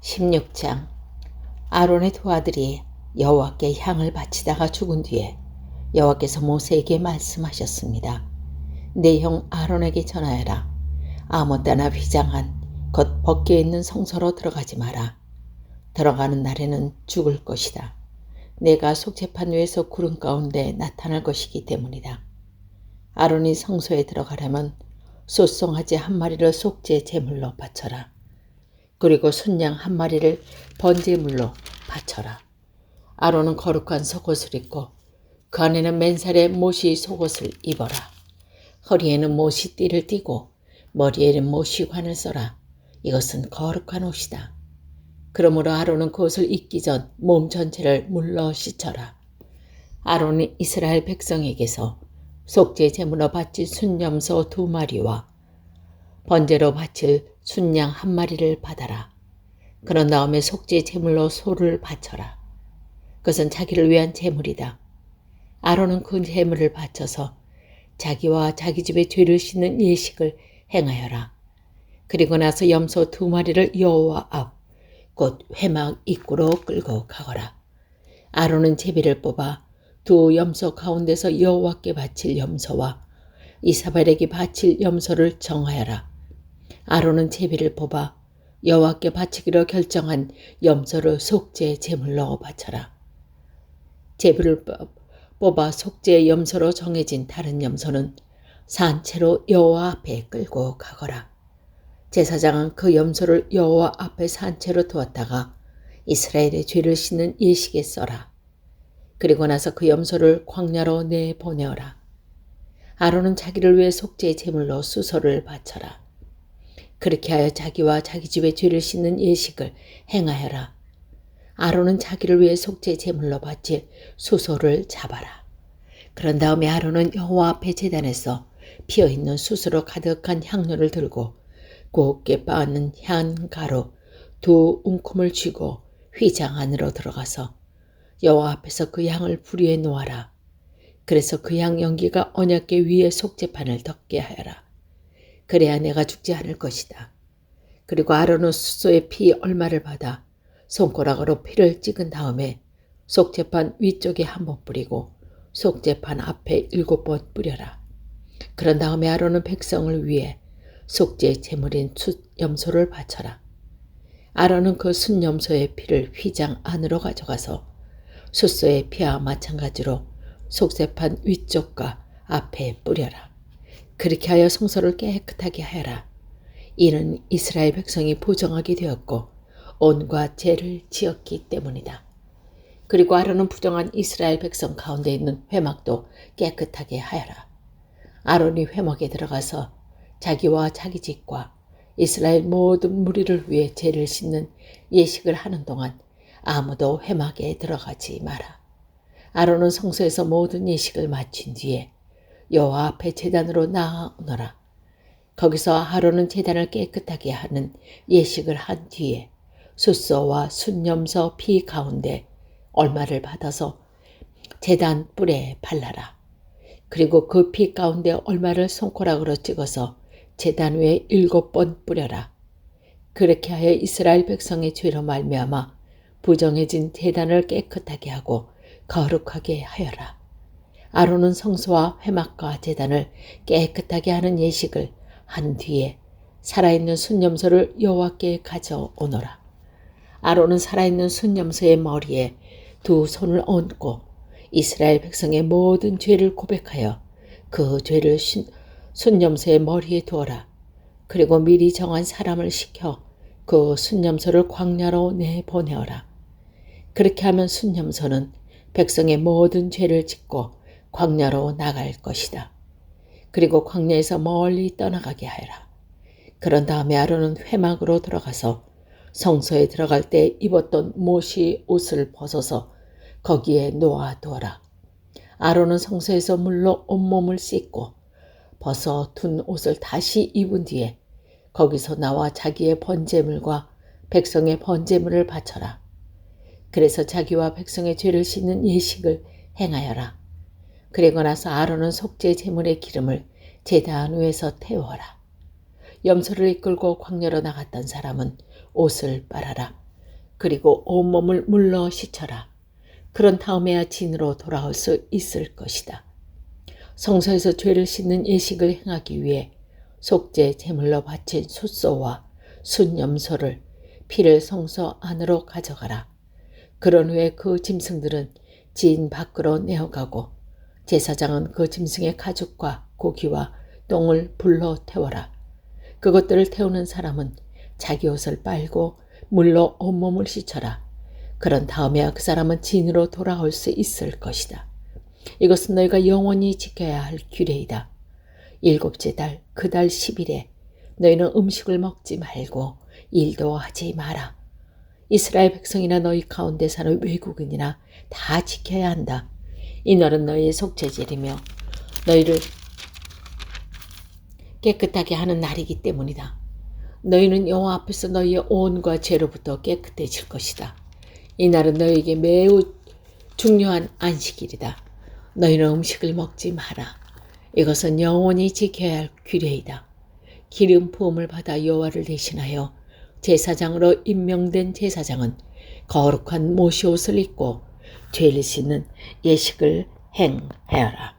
16장. 아론의 두 아들이 여호와께 향을 바치다가 죽은 뒤에 여호와께서 모세에게 말씀하셨습니다. 내 형 아론에게 전하여라. 아무 때나 휘장한 겉 벗겨 있는 성소로 들어가지 마라. 들어가는 날에는 죽을 것이다. 내가 속죄판 위에서 구름 가운데 나타날 것이기 때문이다. 아론이 성소에 들어가려면 소송아지 한 마리를 속죄 제물로 바쳐라. 그리고 순양 한 마리를 번제물로 바쳐라. 아론은 거룩한 속옷을 입고 그 안에는 맨살에 모시 속옷을 입어라. 허리에는 모시 띠를 띠고 머리에는 모시관을 써라. 이것은 거룩한 옷이다. 그러므로 아론은 그 옷을 입기 전 몸 전체를 물로 씻어라. 아론이 이스라엘 백성에게서 속죄 제물로 바칠 순염소 2마리와 번제로 바칠 순양 1마리를 받아라. 그런 다음에 속죄 제물로 소를 바쳐라. 그것은 자기를 위한 제물이다. 아론은 그 제물을 바쳐서 자기와 자기 집의 죄를 씻는 예식을 행하여라. 그리고 나서 염소 2마리를 여호와 앞 곧 회막 입구로 끌고 가거라. 아론은 제비를 뽑아 두 염소 가운데서 여호와께 바칠 염소와 이사벨에게 바칠 염소를 정하여라. 아론은 제비를 뽑아 여호와께 바치기로 결정한 염소를 속죄 제물로 바쳐라. 제비를 뽑아 속죄 염소로 정해진 다른 염소는 산채로 여호와 앞에 끌고 가거라. 제사장은 그 염소를 여호와 앞에 산채로 두었다가 이스라엘의 죄를 씻는 예식에 써라. 그리고 나서 그 염소를 광야로 내보내어라. 아론은 자기를 위해 속죄 제물로 수소를 바쳐라. 그렇게 하여 자기와 자기 집의 죄를 씻는 예식을 행하여라. 아론은 자기를 위해 속죄 제물로 바칠 수소를 잡아라. 그런 다음에 아론은 여호와 앞에 제단에서 피어있는 수수로 가득한 향료를 들고 곱게 빻는 향가루 2움큼을 쥐고 휘장 안으로 들어가서 여호와 앞에서 그 향을 불 위에 놓아라. 그래서 그 향 연기가 언약궤 위에 속죄판을 덮게 하여라. 그래야 내가 죽지 않을 것이다. 그리고 아론은 수소의 피 얼마를 받아 손가락으로 피를 찍은 다음에 속죄판 위쪽에 1번 뿌리고 속죄판 앞에 7번 뿌려라. 그런 다음에 아론은 백성을 위해 속죄 제물인 순염소를 바쳐라. 아론은 그 순염소의 피를 휘장 안으로 가져가서 수소의 피와 마찬가지로 속죄판 위쪽과 앞에 뿌려라. 그렇게 하여 성소를 깨끗하게 하여라. 이는 이스라엘 백성이 부정하게 되었고 온갖 죄를 지었기 때문이다. 그리고 아론은 부정한 이스라엘 백성 가운데 있는 회막도 깨끗하게 하여라. 아론이 회막에 들어가서 자기와 자기 집과 이스라엘 모든 무리를 위해 죄를 씻는 예식을 하는 동안 아무도 회막에 들어가지 마라. 아론은 성소에서 모든 예식을 마친 뒤에 여호와 앞에 제단으로 나아오너라. 거기서 아론은 제단을 깨끗하게 하는 예식을 한 뒤에 숫소와 순염소 피 가운데 얼마를 받아서 제단 뿔에 발라라. 그리고 그 피 가운데 얼마를 손가락으로 찍어서 제단 위에 7번 뿌려라. 그렇게 하여 이스라엘 백성의 죄로 말미암아 부정해진 제단을 깨끗하게 하고 거룩하게 하여라. 아론은 성소와 회막과 제단을 깨끗하게 하는 예식을 한 뒤에 살아있는 순염소를 여호와께 가져오너라. 아론은 살아있는 순염소의 머리에 2 손을 얹고 이스라엘 백성의 모든 죄를 고백하여 그 죄를 순염소의 머리에 두어라. 그리고 미리 정한 사람을 시켜 그 순염소를 광야로 내보내어라. 그렇게 하면 순염소는 백성의 모든 죄를 짓고 광야로 나갈 것이다. 그리고 광야에서 멀리 떠나가게 하여라. 그런 다음에 아론은 회막으로 들어가서 성소에 들어갈 때 입었던 모시 옷을 벗어서 거기에 놓아두어라. 아론은 성소에서 물로 온몸을 씻고 벗어 둔 옷을 다시 입은 뒤에 거기서 나와 자기의 번제물과 백성의 번제물을 바쳐라. 그래서 자기와 백성의 죄를 씻는 예식을 행하여라. 그리고 나서 아론은 속죄 제물의 기름을 제단 위에서 태워라. 염소를 이끌고 광야로 나갔던 사람은 옷을 빨아라. 그리고 온몸을 물러 씻어라. 그런 다음에야 진으로 돌아올 수 있을 것이다. 성소에서 죄를 씻는 예식을 행하기 위해 속죄 제물로 바친 숫소와 순염소를 피를 성소 안으로 가져가라. 그런 후에 그 짐승들은 진 밖으로 내어가고 제사장은 그 짐승의 가죽과 고기와 똥을 불로 태워라. 그것들을 태우는 사람은 자기 옷을 빨고 물로 온몸을 씻어라. 그런 다음에야 그 사람은 진으로 돌아올 수 있을 것이다. 이것은 너희가 영원히 지켜야 할 규례이다. 7째 달 그 달 10일에 너희는 음식을 먹지 말고 일도 하지 마라. 이스라엘 백성이나 너희 가운데 사는 외국인이나 다 지켜야 한다. 이 날은 너희의 속죄제이며 너희를 깨끗하게 하는 날이기 때문이다. 너희는 여호와 앞에서 너희의 온과 죄로부터 깨끗해질 것이다. 이 날은 너희에게 매우 중요한 안식일이다. 너희는 음식을 먹지 마라. 이것은 영원히 지켜야 할 규례이다. 기름 부음을 받아 여호와를 대신하여 제사장으로 임명된 제사장은 거룩한 모시옷을 입고 죄를 씻는 예식을 행하여라.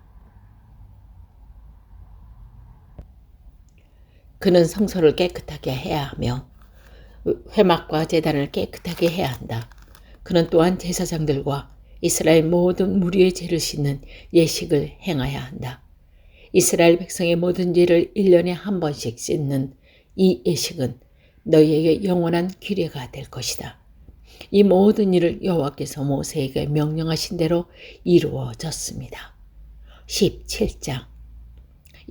그는 성소를 깨끗하게 해야 하며 회막과 제단을 깨끗하게 해야 한다. 그는 또한 제사장들과 이스라엘 모든 무리의 죄를 씻는 예식을 행해야 한다. 이스라엘 백성의 모든 죄를 1년에 한 번씩 씻는 이 예식은 너희에게 영원한 규례가 될 것이다. 이 모든 일을 여호와께서 모세에게 명령하신 대로 이루어졌습니다. 17장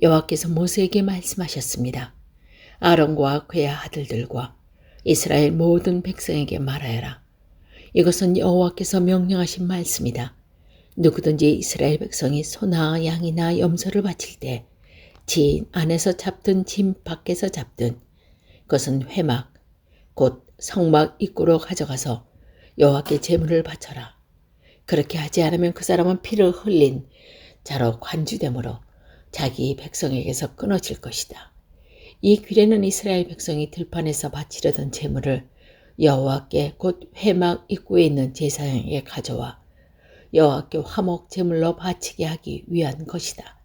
여호와께서 모세에게 말씀하셨습니다. 아론과 그의 아들들과 이스라엘 모든 백성에게 말하여라. 이것은 여호와께서 명령하신 말씀이다. 누구든지 이스라엘 백성이 소나 양이나 염소를 바칠 때 진 안에서 잡든 진 밖에서 잡든 그것은 회막 곧 성막 입구로 가져가서 여호와께 제물을 바쳐라. 그렇게 하지 않으면 그 사람은 피를 흘린 자로 관주되므로 자기 백성에게서 끊어질 것이다. 이 규례는 이스라엘 백성이 들판에서 바치려던 제물을 여호와께 곧 회막 입구에 있는 제사장에게 가져와 여호와께 화목 제물로 바치게 하기 위한 것이다.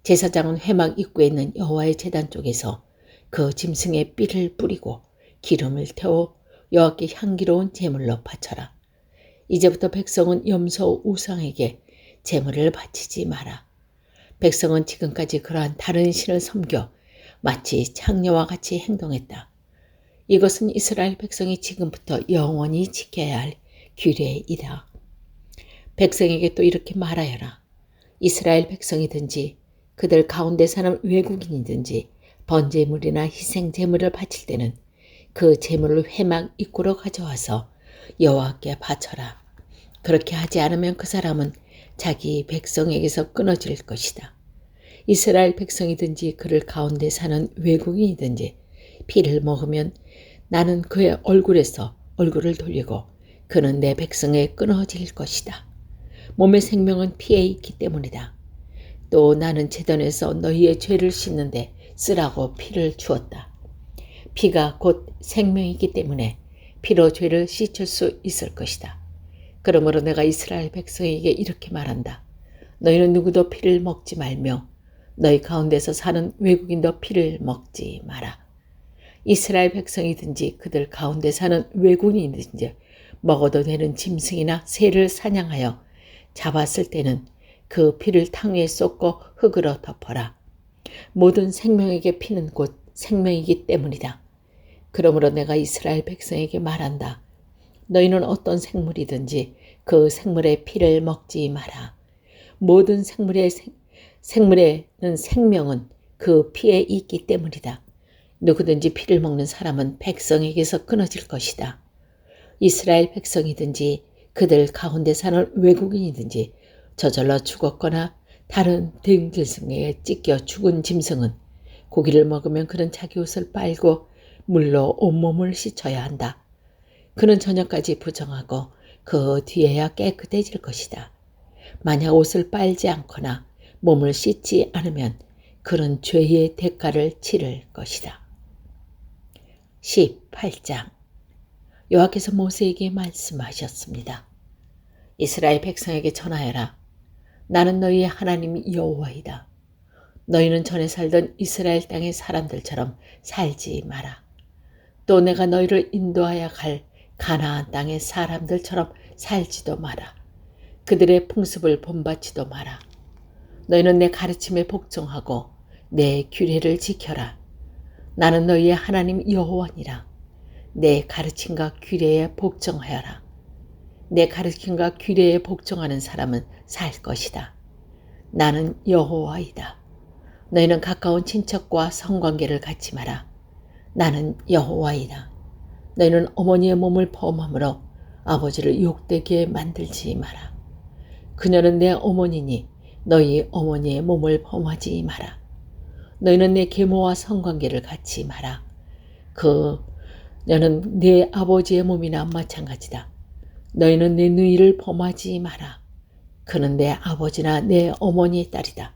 제사장은 회막 입구에 있는 여호와의 제단 쪽에서 그 짐승의 삐를 뿌리고 기름을 태워 여호와께 향기로운 제물로 바쳐라. 이제부터 백성은 염소 우상에게 제물을 바치지 마라. 백성은 지금까지 그러한 다른 신을 섬겨 마치 창녀와 같이 행동했다. 이것은 이스라엘 백성이 지금부터 영원히 지켜야 할 규례이다. 백성에게 또 이렇게 말하여라. 이스라엘 백성이든지 그들 가운데 사는 외국인이든지 번제물이나 희생제물을 바칠 때는 그 제물을 회막 입구로 가져와서 여호와께 바쳐라. 그렇게 하지 않으면 그 사람은 자기 백성에게서 끊어질 것이다. 이스라엘 백성이든지 그들 가운데 사는 외국인이든지 피를 먹으면 나는 그의 얼굴에서 얼굴을 돌리고 그는 내 백성에 끊어질 것이다. 몸의 생명은 피에 있기 때문이다. 또 나는 제단에서 너희의 죄를 씻는데 쓰라고 피를 주었다. 피가 곧 생명이기 때문에 피로 죄를 씻을 수 있을 것이다. 그러므로 내가 이스라엘 백성에게 이렇게 말한다. 너희는 누구도 피를 먹지 말며 너희 가운데서 사는 외국인도 피를 먹지 마라. 이스라엘 백성이든지 그들 가운데 사는 외국인이든지 먹어도 되는 짐승이나 새를 사냥하여 잡았을 때는 그 피를 탕 위에 쏟고 흙으로 덮어라. 모든 생명에게 피는 곧 생명이기 때문이다. 그러므로 내가 이스라엘 백성에게 말한다. 너희는 어떤 생물이든지 그 생물의 피를 먹지 마라. 모든 생물에는 생명은 그 피에 있기 때문이다. 누구든지 피를 먹는 사람은 백성에게서 끊어질 것이다. 이스라엘 백성이든지 그들 가운데 사는 외국인이든지 저절로 죽었거나 다른 등짐승에 찢겨 죽은 짐승은 고기를 먹으면 그는 자기 옷을 빨고 물로 온몸을 씻어야 한다. 그는 저녁까지 부정하고 그 뒤에야 깨끗해질 것이다. 만약 옷을 빨지 않거나 몸을 씻지 않으면 그는 죄의 대가를 치를 것이다. 18장 여호와께서 모세에게 말씀하셨습니다. 이스라엘 백성에게 전하여라. 나는 너희의 하나님 여호와이다. 너희는 전에 살던 이스라엘 땅의 사람들처럼 살지 마라. 또 내가 너희를 인도하여 갈 가나안 땅의 사람들처럼 살지도 마라. 그들의 풍습을 본받지도 마라. 너희는 내 가르침에 복종하고 내 규례를 지켜라. 나는 너희의 하나님 여호와니라. 내 가르침과 규례에 복종하여라. 내 가르침과 규례에 복종하는 사람은 살 것이다. 나는 여호와이다. 너희는 가까운 친척과 성관계를 갖지 마라. 나는 여호와이다. 너희는 어머니의 몸을 범함으로 아버지를 욕되게 만들지 마라. 그녀는 내 어머니니 너희 어머니의 몸을 범하지 마라. 너희는 내 계모와 성관계를 갖지 마라. 그녀는 내 아버지의 몸이나 마찬가지다. 너희는 내 누이를 범하지 마라. 그는 내 아버지나 내 어머니의 딸이다.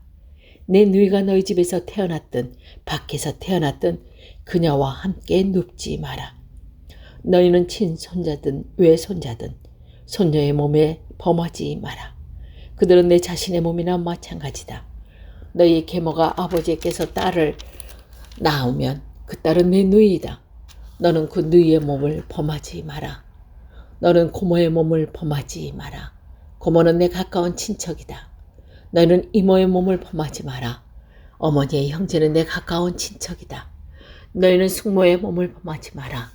내 누이가 너희 집에서 태어났든 밖에서 태어났든 그녀와 함께 눕지 마라. 너희는 친손자든 외손자든 손녀의 몸에 범하지 마라. 그들은 내 자신의 몸이나 마찬가지다. 너희 계모가 아버지께서 딸을 낳으면 그 딸은 내 누이이다. 너는 그 누이의 몸을 범하지 마라. 너는 고모의 몸을 범하지 마라. 고모는 내 가까운 친척이다. 너희는 이모의 몸을 범하지 마라. 어머니의 형제는 내 가까운 친척이다. 너희는 숙모의 몸을 범하지 마라.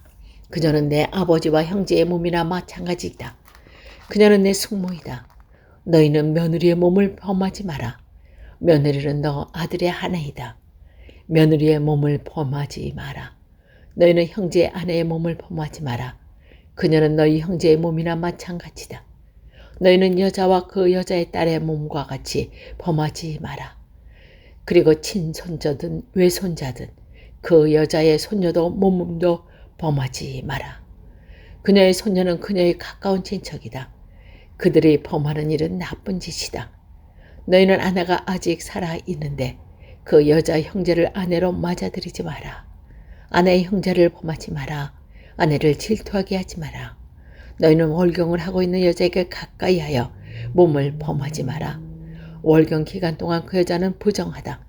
그녀는 내 아버지와 형제의 몸이나 마찬가지이다. 그녀는 내 숙모이다. 너희는 며느리의 몸을 범하지 마라. 며느리는 너 아들의 아내이다. 며느리의 몸을 범하지 마라. 너희는 형제의 아내의 몸을 범하지 마라. 그녀는 너희 형제의 몸이나 마찬가지다. 너희는 여자와 그 여자의 딸의 몸과 같이 범하지 마라. 그리고 친손자든 외손자든 그 여자의 손녀도 몸도 범하지 마라. 그녀의 손녀는 그녀의 가까운 친척이다. 그들이 범하는 일은 나쁜 짓이다. 너희는 아내가 아직 살아있는데 그 여자 형제를 아내로 맞아들이지 마라. 아내의 형제를 범하지 마라. 아내를 질투하게 하지 마라. 너희는 월경을 하고 있는 여자에게 가까이 하여 몸을 범하지 마라. 월경 기간 동안 그 여자는 부정하다.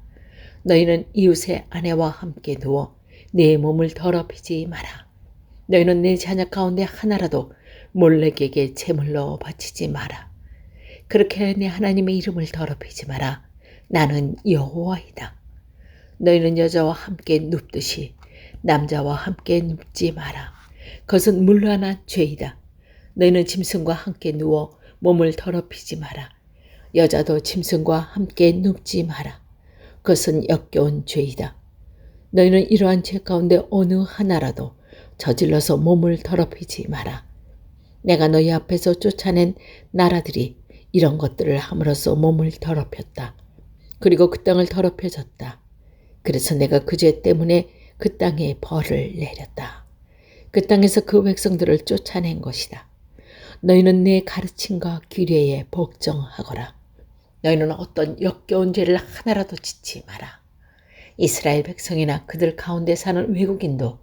너희는 이웃의 아내와 함께 누워 내 몸을 더럽히지 마라. 너희는 내 자녀 가운데 하나라도 몰렉에게 제물로 바치지 마라. 그렇게 내 하나님의 이름을 더럽히지 마라. 나는 여호와이다. 너희는 여자와 함께 눕듯이 남자와 함께 눕지 마라. 그것은 물러난 죄이다. 너희는 짐승과 함께 누워 몸을 더럽히지 마라. 여자도 짐승과 함께 눕지 마라. 그것은 역겨운 죄이다. 너희는 이러한 죄 가운데 어느 하나라도 저질러서 몸을 더럽히지 마라. 내가 너희 앞에서 쫓아낸 나라들이 이런 것들을 함으로써 몸을 더럽혔다. 그리고 그 땅을 더럽혀졌다. 그래서 내가 그 죄 때문에 그 땅에 벌을 내렸다. 그 땅에서 그 백성들을 쫓아낸 것이다. 너희는 내 가르침과 규례에 복종하거라. 너희는 어떤 역겨운 죄를 하나라도 짓지 마라. 이스라엘 백성이나 그들 가운데 사는 외국인도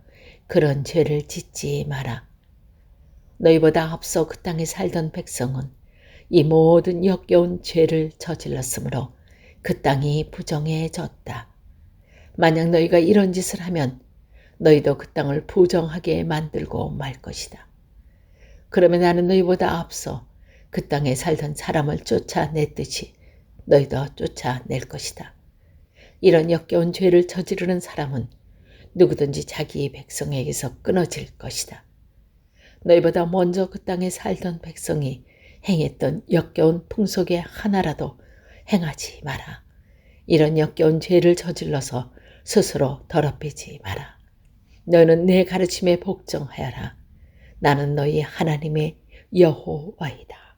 그런 죄를 짓지 마라. 너희보다 앞서 그 땅에 살던 백성은 이 모든 역겨운 죄를 저질렀으므로 그 땅이 부정해졌다. 만약 너희가 이런 짓을 하면 너희도 그 땅을 부정하게 만들고 말 것이다. 그러면 나는 너희보다 앞서 그 땅에 살던 사람을 쫓아냈듯이 너희도 쫓아낼 것이다. 이런 역겨운 죄를 저지르는 사람은 누구든지 자기 백성에게서 끊어질 것이다. 너희보다 먼저 그 땅에 살던 백성이 행했던 역겨운 풍속의 하나라도 행하지 마라. 이런 역겨운 죄를 저질러서 스스로 더럽히지 마라. 너희는 내 가르침에 복종하여라. 나는 너희 하나님의 여호와이다.